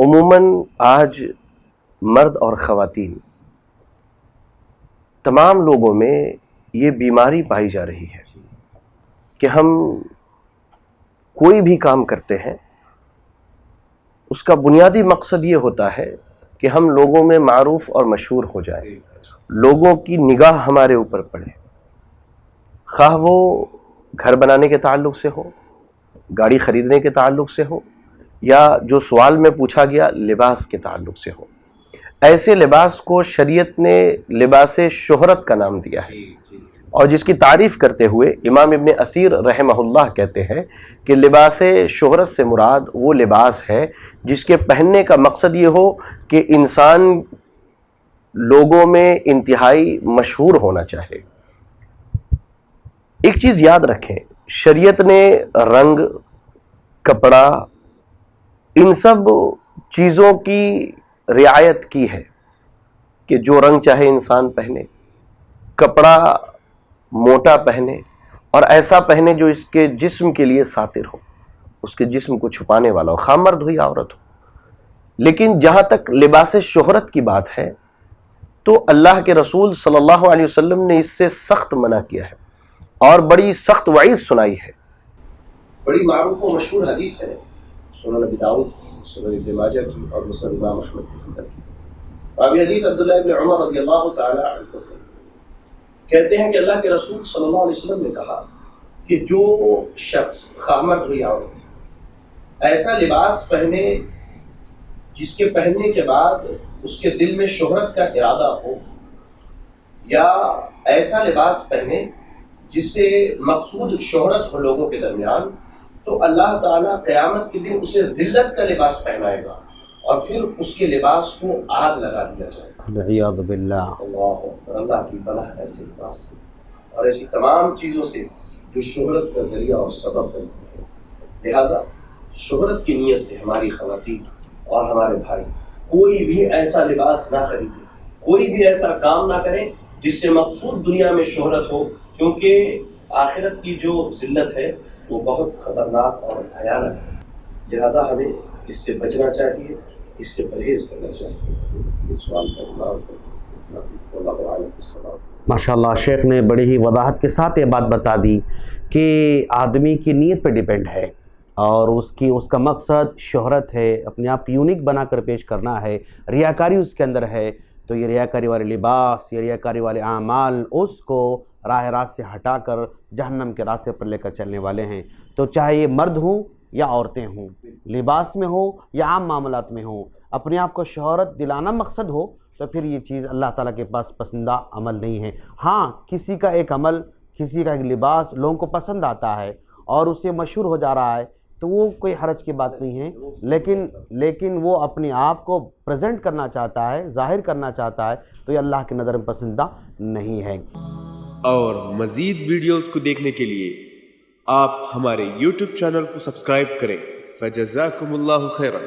عموماً آج مرد اور خواتین تمام لوگوں میں یہ بیماری پائی جا رہی ہے کہ ہم کوئی بھی کام کرتے ہیں اس کا بنیادی مقصد یہ ہوتا ہے کہ ہم لوگوں میں معروف اور مشہور ہو جائیں، لوگوں کی نگاہ ہمارے اوپر پڑے، خواہ وہ گھر بنانے کے تعلق سے ہو، گاڑی خریدنے کے تعلق سے ہو، یا جو سوال میں پوچھا گیا لباس کے تعلق سے ہو۔ ایسے لباس کو شریعت نے لباس شہرت کا نام دیا ہے، اور جس کی تعریف کرتے ہوئے امام ابن اسیر رحمہ اللہ کہتے ہیں کہ لباس شہرت سے مراد وہ لباس ہے جس کے پہننے کا مقصد یہ ہو کہ انسان لوگوں میں انتہائی مشہور ہونا چاہے۔ ایک چیز یاد رکھیں، شریعت نے رنگ، کپڑا، ان سب چیزوں کی رعایت کی ہے کہ جو رنگ چاہے انسان پہنے، کپڑا موٹا پہنے اور ایسا پہنے جو اس کے جسم کے لیے ساتر ہو، اس کے جسم کو چھپانے والا ہو، خواہ مرد ہو یا عورت ہو۔ لیکن جہاں تک لباس شہرت کی بات ہے تو اللہ کے رسول صلی اللہ علیہ وسلم نے اس سے سخت منع کیا ہے اور بڑی سخت وعید سنائی ہے۔ بڑی معروف و مشہور حدیث ہے، سنن ابی داؤد کی، سنن ابن ماجہ کی اور مسند امام احمد کی۔ راوی حدیث عبداللہ ابن عمر رضی اللہ تعالی عنہ کہتے ہیں کہ اللہ کے رسول صلی اللہ علیہ وسلم نے کہا کہ جو شخص خواہ مرد ہو یا عورت ایسا لباس پہنے جس کے پہننے کے بعد اس کے دل میں شہرت کا ارادہ ہو، یا ایسا لباس پہنے جس سے مقصود شہرت ہو لوگوں کے درمیان، تو اللہ تعالیٰ قیامت کے دن اسے ذلت کا لباس پہنائے گا اور پھر اس کے لباس کو آگ لگا دیا جائے گا۔ والعیاذ باللہ۔ اللہ اکبر، اللہ کی پناہ ایسے لباس سے اور ایسی تمام چیزوں سے جو شہرت کا ذریعہ اور سبب بنتی ہے۔ لہذا شہرت کی نیت سے ہماری خواتین اور ہمارے بھائی کوئی بھی ایسا لباس نہ خریدیں، کوئی بھی ایسا کام نہ کریں جس سے مقصود دنیا میں شہرت ہو، کیونکہ آخرت کی جو ذلت ہے وہ بہت خطرناک اور بھیانک ہے۔ لہذا ہمیں اس سے بچنا چاہیے، اس سے پرہیز کرنا چاہیے۔ ماشاء اللہ، شیخ نے بڑی ہی وضاحت کے ساتھ یہ بات بتا دی کہ آدمی کی نیت پہ ڈیپینڈ ہے، اور اس کا مقصد شہرت ہے، اپنے آپ کو یونیک بنا کر پیش کرنا ہے، ریاکاری اس کے اندر ہے، تو یہ ریاکاری والے لباس، یہ ریاکاری والے اعمال اس کو راہ راست سے ہٹا کر جہنم کے راستے پر لے کر چلنے والے ہیں۔ تو چاہے یہ مرد ہوں یا عورتیں ہوں، لباس میں ہوں یا عام معاملات میں ہوں، اپنے آپ کو شہرت دلانا مقصد ہو تو پھر یہ چیز اللہ تعالیٰ کے پاس پسندہ عمل نہیں ہے۔ ہاں، کسی کا ایک عمل، کسی کا ایک لباس لوگوں کو پسند آتا ہے اور اس سے مشہور ہو جا رہا ہے تو وہ کوئی حرج کی بات نہیں ہے، لیکن وہ اپنے آپ کو پریزنٹ کرنا چاہتا ہے، ظاہر کرنا چاہتا ہے، تو یہ اللہ کی نظر میں پسندہ نہیں ہے۔ اور مزید ویڈیوز کو دیکھنے کے لیے آپ ہمارے YouTube چینل کو سبسکرائب کریں۔ فجزاکم اللہ خیرا۔